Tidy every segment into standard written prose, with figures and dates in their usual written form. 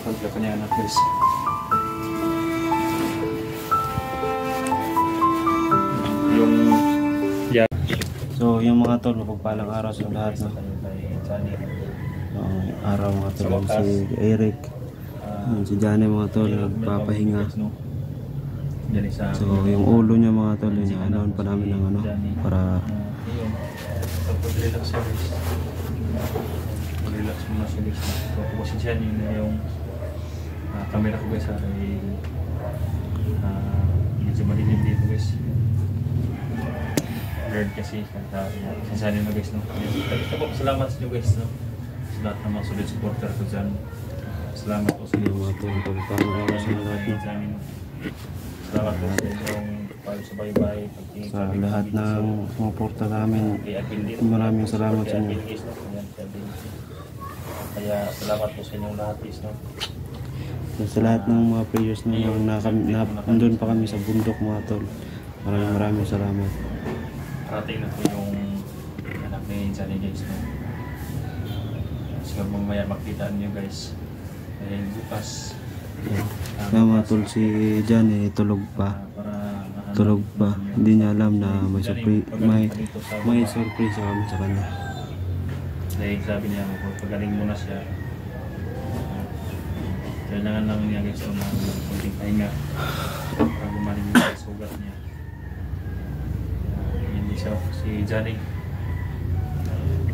Nakapag ka niya anak guys. Yung yeah. So yung mga tol, mapagpalang araw sa lahat no? Araw mga tol, si Eric, si Johnny mga tol, nagpapahinga. So yung ulo niya mga tol, yun ano pa namin ng ano, para relax muna siya guys. So kasi siya yung camera ko guys ay medyo madilim dito guys. Blurred kasi sinasali na guys no. Salamat sa inyo guys no. Sa lahat ng mga solid supporter ko dyan. Salamat po sa inyo mga tol. Salamat sa lahat no. Salamat po sa inyong pagsubaybay. Sa lahat ng sumuporta namin. Maraming salamat sa inyo. Kaya salamat po sa inyong lahat guys no. Sa lahat ng mga players na nandun pa kami sa bundok mga tol. Maraming salamat. Parating na po yung anak ni Johnny guys no. Siguro mamaya makita niyo guys. Dahil bukas mga tol, si Johnny tulog pa. Hindi niya alam na may surprise kami sa kanya. Dahil sabi niya pagaling muna siya. Kailangan lang niya guys ng konting pahinga para gumaling yung sugat niya. Hindi siya si Johnny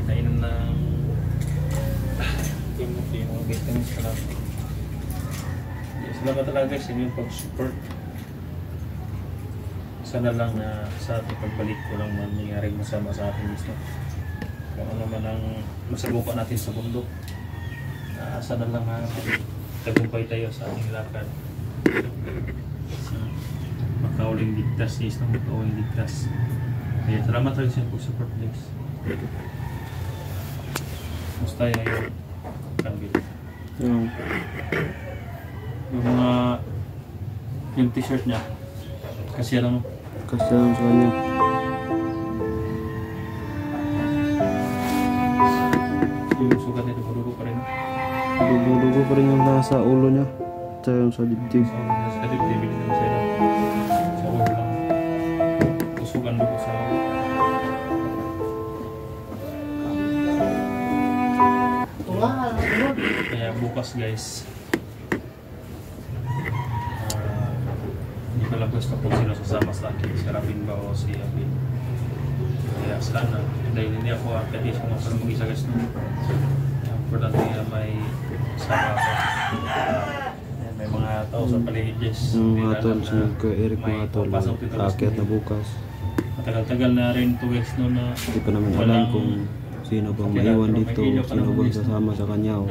nainom ng yung vitamins ka lang. Salamat talaga guys sa inyong pag-support. Sana lang na sa ating pagbalik ko lang mangyaring masama sa ating gusto. Kung ano naman ang masabukan natin sa bundok. Sana lang tagumpay tayo sa ating lakad. Makauling ligtas is na makauling ligtas. Kaya salamat rin sa pag-support guys. Musta yung kanbil. Yung mga yung t-shirt niya kasi lang sa kanya. Yung sugat nito dugo pa rin. Dugo pa rin yung nasa ulo niya. Tsaka yung sa dibdib. Sa dibdib din naman siya. Sa ulo lang. Usugan dugo sa ulo. Kaya bukas guys lang gusto kung sino sasama sa akin, si Rabin ba o si Abin. Kaya sana, dahil hindi ako akadis kung ako mag-isa guys no. Importante na may sama ako. May mga tao sa paligid guys. Mga tol, sunod ko Eric mga tol, raket na bukas. Matagal-tagal na rin to guys no na hindi pa namin alam kung sino bang maiwan dito, sino bang sasama sa kanya o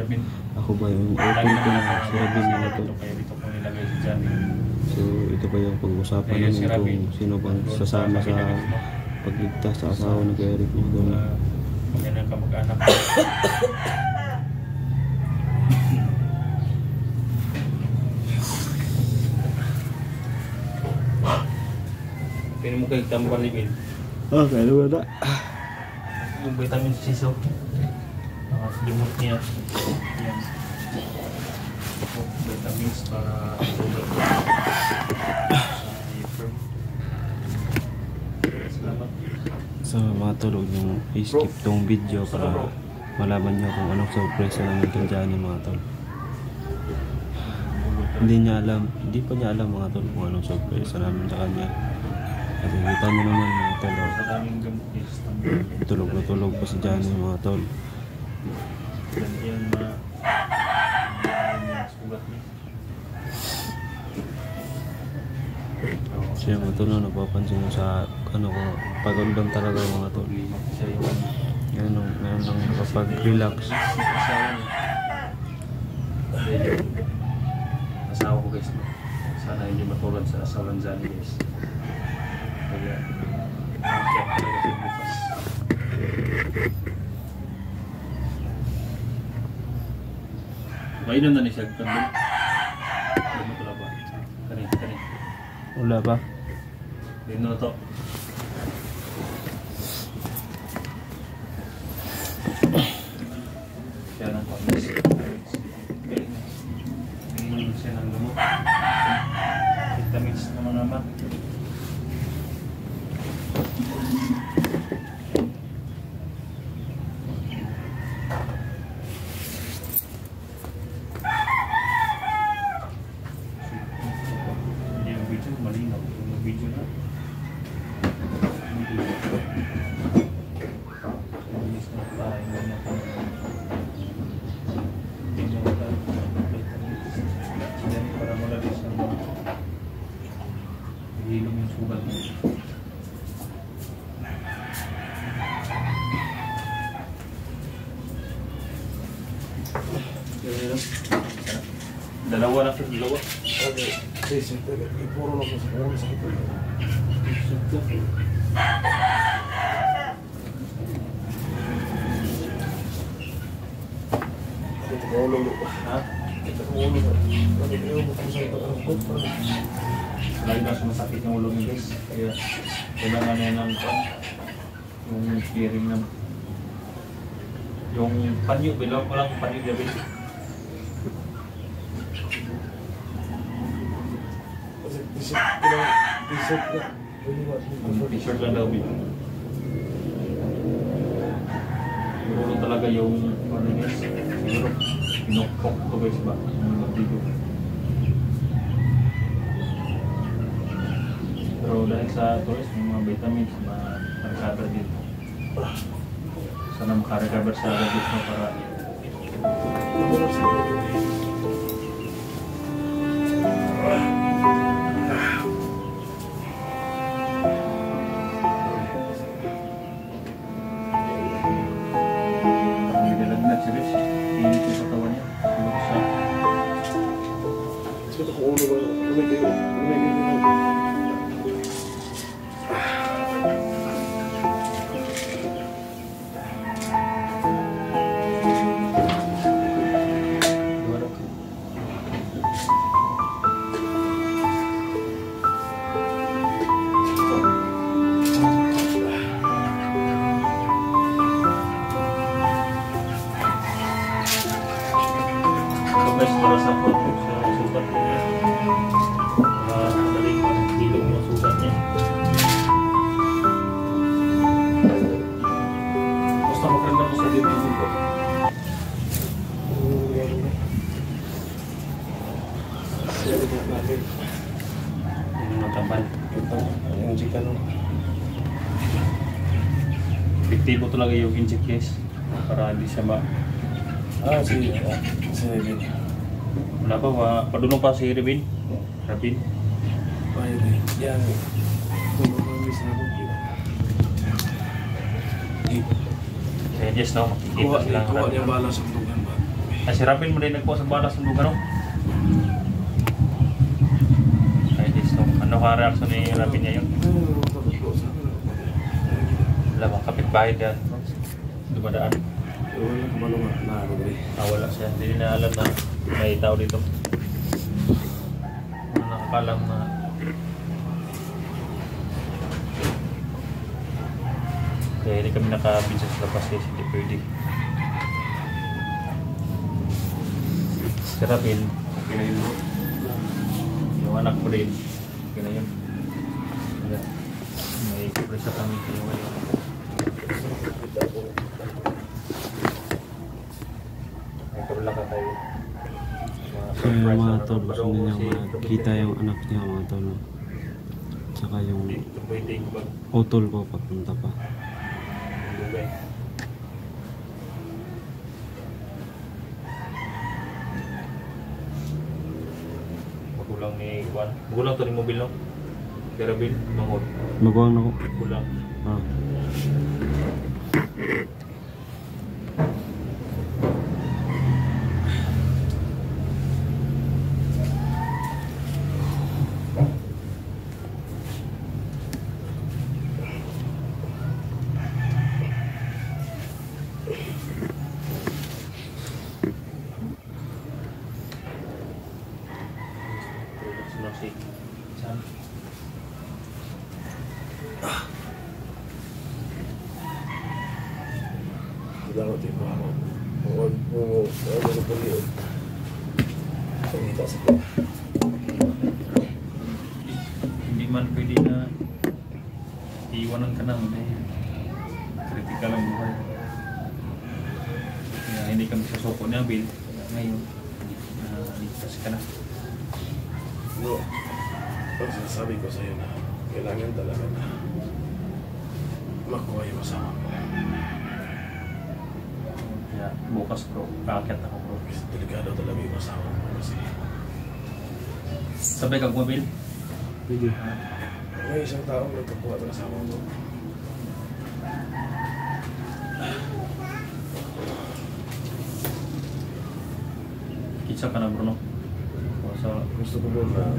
ako ba yung open ko na si Rabin mga tol. So ito pa yung pag-usapan namin kung sino bang sasama sa pagligtas sa asawa ni Eric mga tol. Magandang kamag-anak. Pwede mo kayo tambal libin. Okay, luwa na. Yung vitamin C so limot niya. Yan. Vitamins para so mga tulog yung i-skip tong video para malaman nyo kung anong surprise na namin kay Johnny mga tol. Hindi pa niya alam mga tol kung anong surprise na namin sa kanya. Kasi kita nyo naman mga tol, tulog na tulog pa si Johnny mga tol. Siya mga tol na napapansin mo sa ano ko, pagundam talaga mga tol. Ngayon lang nakapag-relax. Asawa ko guys, sana hindi matulad sa asawa ng Johnny guys. Kaya check talaga sa bukas. Mainom na ni siya kandil. Wala ba? Kani. Wala ba? Dino na to. Kaya nang pangis. Dalawa na siya, dalawa. Okay. Sisip ka. Ipuro lang sa ulo sa ito. Ito ko ulo mo. Ha? Ito ko ulo mo. Bakit ayaw mo kung saan ito? Lagi na sumasakit yung ulo ni guys. Kaya kailangan niya ng yung clearing ng yung panyo, bilang walang panyo gabi. T-shirt ka. T-shirt lang daw bilang. Siguro talaga yung ano guys, siguro pinokpok to guys ba? Yung magdigo. Pero dahil sa tourist, yung mga vitamins, ma-recover dito. Sana makarecover sa gabit mo para nilalagnat siya guys. Init yung katawan niya. Ano ko siya? Ito ko ulo ba? Guys, para sa photo sa sugat niya. Madaling hilong yung sugat niya. Basta maganda mo sa dito yung sugat. Yung matambal. Yung chicken. Epektibo talaga yung inject guys. Para hindi siya ma... Sige. Sige. Wala ba? Padulong pa si Rabin? Rabin? Pwede. Yan. Kumamis na kong Kaya just no, makikita silang kuha Rabin. niya bala sa dugan ba? Ay, si Rabin mo din nagkuha sa balas ng lugar no? Kaya just no, ano ka reaction ni Rabin niya yun? Wala ba? Kapitbahay yan. Dumadaan. Wala ka malo nga. Wala siya. Hindi na alam na may tao dito. Nakakalam na kaya hindi kami nakabinsa sa labas kasi hindi pwede. Si Rabin, okay na yun. Yung anak ko rin, okay na yun. May presa kami kayo ngayon. May kabala ka tayo. Kaya mga tol, gusto niya makita yung anak niya mga tol. Tsaka yung utol ko papunta pa. Magulang ni Juan. Magulang to ni mobil no? Kaya Rabin, mangod. Magawang ako. Magulang. Ah. Si San. Dapat tipo ako. Huwag ano po yun. Pagkita sa po. Hindi man pwede na iiwanan ka naman eh. Kritikal ang buhay. Kaya hindi kami sasoko niya, Bill. Ngayon, ligtas ka na. No. Pag sinasabi ko sa'yo na kailangan talaga na makuha yung asawa mo. Kaya bukas bro, kaakyat ako bro. Kasi delikado talaga yung asawa mo kasi Sabay kang Bill? Pwede. may isang taong nagkakuha ng asawa mo. pizza ka na bro, no? So, Gusto ko bro na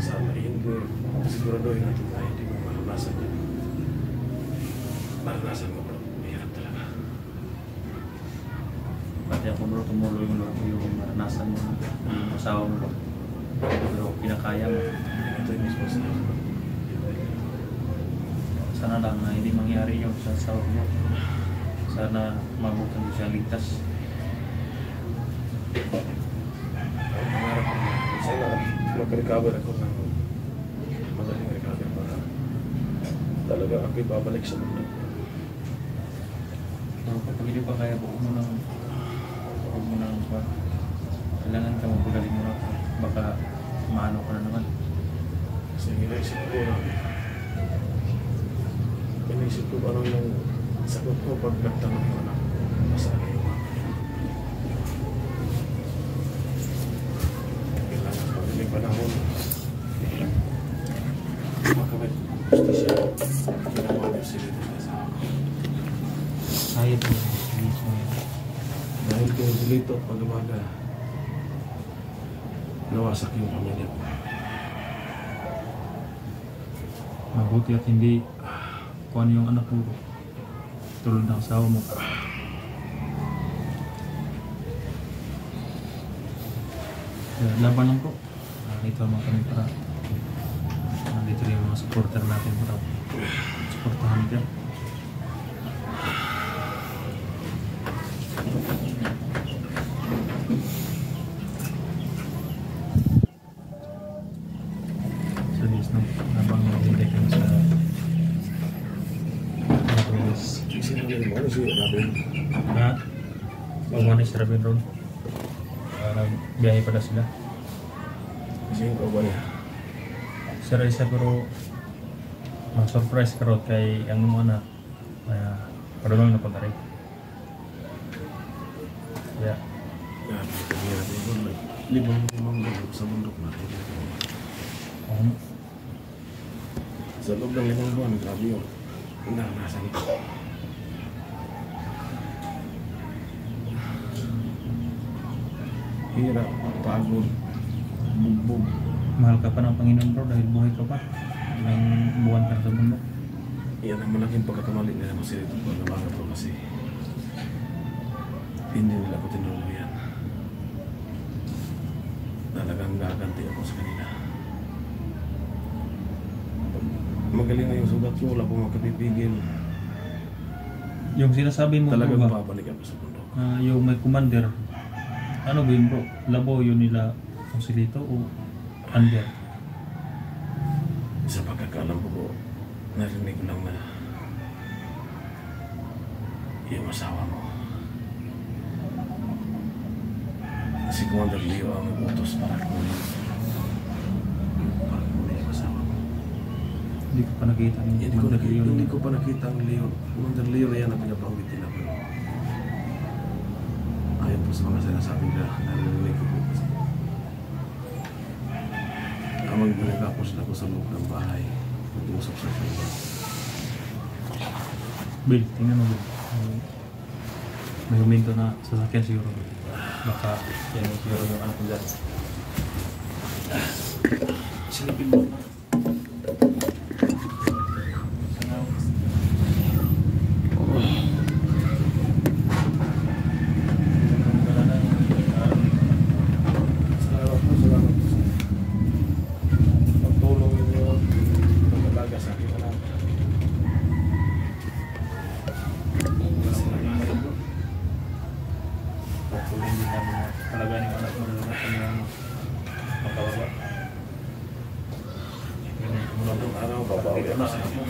sana hindi siguraduhin natin na hindi mo maranasan yun. Maranasan mo bro, mahirap talaga. pati ako bro, tumuloy mo yung maranasan mo yung asawa mo bro. Pero pinakaya mo. Ito yung mismo sa Sana lang na hindi mangyari yung sa asawa mo. Sana mabutan mo siya ligtas. pangarap ko na sana mag-recover ako ng madaling recover para talaga ako'y babalik sa mundo. So, kapag hindi pa kaya, huwag mo nang kailangan ka magpagaling mo na. Baka maano ka na naman. Kasi iniisip ko ano yung sagot ko pag nagtanong yung anak ko masana yung mga kailangan pa rin yung panahon makawit gusto siya ginawa niyo sila dito sa Ayot mo mismo yan. dahil kung dilito pag umaga nawasak yung pamilya ko. Mabuti at hindi kung ano yung anak mo tulad ng asawa mo. Kaya laban lang po. Ito naman kami para nandito rin yung mga supporter natin para supportahan ka. So this no, habang hindi ka sa Sinabi mo ano si Robin? ha? Pagmanis si Robin Ron. Nagbiyahe pala sila. Kasi yung kawan niya Sir isa pero ma-surprise ka ron kay ang mga anak. Kaya parulong na pag-aray. Kaya hirap yung limang bundok sa bundok natin. Sa loob ng 5 buwan, grabe yun. Naranasan ko. Hirap, pagod, bugbog. mahal ka pa ng Panginoon bro dahil buhay ka pa. Ilang buwan ka sa mundo. Yan ang malaking pagkakamali nila mo sila ito pag nabangat ko kasi hindi nila ko tinulong yan. Talagang gaganti ako sa kanila. Magaling na yung sugat ko, wala akong makapipigil. Yung sinasabi mo Talagang bro ba? babalik ako sa bundok. Yung may commander. Ano ba yun bro? Labo yun nila Consilito o under? Sa pagkakalam ko, narinig ko lang na yung asawa mo. Si Commander Leo ang nag-utos para kunin yung asawa mo. Hindi ko pa nakita ng commander yun. Hindi ko pa nakita ang Leo. Commander Leo na yan ang pinapanggitin ako. Ayon po sa mga sinasabi nila, narinig ko po. Kapag nagkapos na ako sa loob ng bahay, nag-uusap sa kanya. Bill, tingnan mo Bill. May huminto na sasakyan siguro. Baka yan siguro yung anak ko dyan. Silipin mo na. Salamat po, salamat po. Pagtulong ninyo, pag-alaga sa akin anak. Hopefully hindi namin talaga yung anak mo na kami makawala. Maraming araw, babawi ako sa inyo.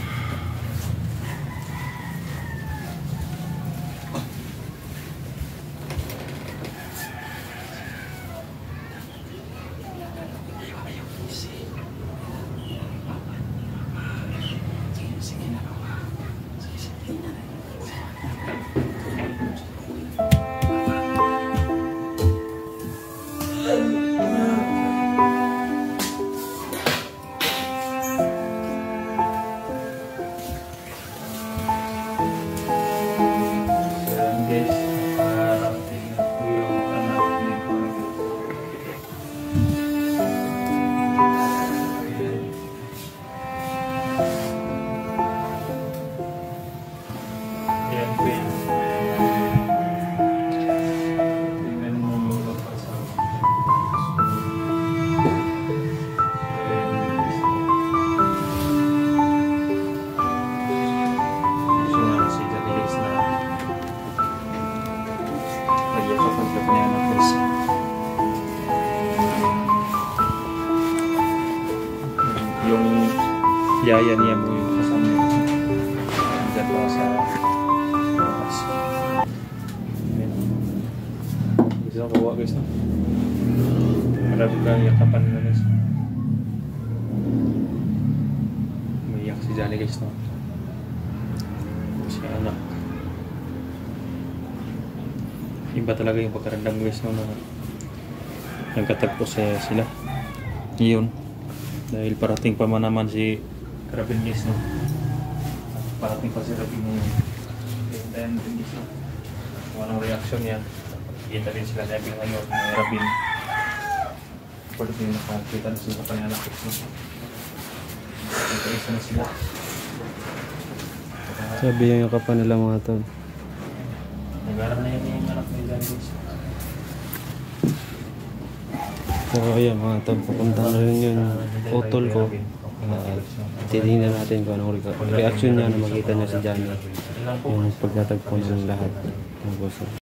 Kapag niya na guys. Yung yaya niya mo yung kasama niya. Diyan pa sa bukas. Gusto ko kawa guys, no? Marami ka yakapan na guys. Umiyak si Johnny guys, no? Si anak. Iba talaga yung pagkarandang guys, no? Na nagkatagpo sila. Iyon. Dahil parating pa man naman si Rabin guys, no? Parating pa si Rabin ngayon. Hintayin din guys, no? Kung anong reaction niya. Kita rin sila na yung ngayon ng Rabin. Pwede din nakakita na sila sa kanyang anak guys, no? Isa na sila. Sabi yung kapan nila mga tol. Nag-aaral na yun yung anak ni Johnny guys. So ayan mga tol, pupunta na rin yung utol ko. Titingnan natin kung anong reaction niya na makita niya si Johnny. Yung pagtatagpo ng lahat.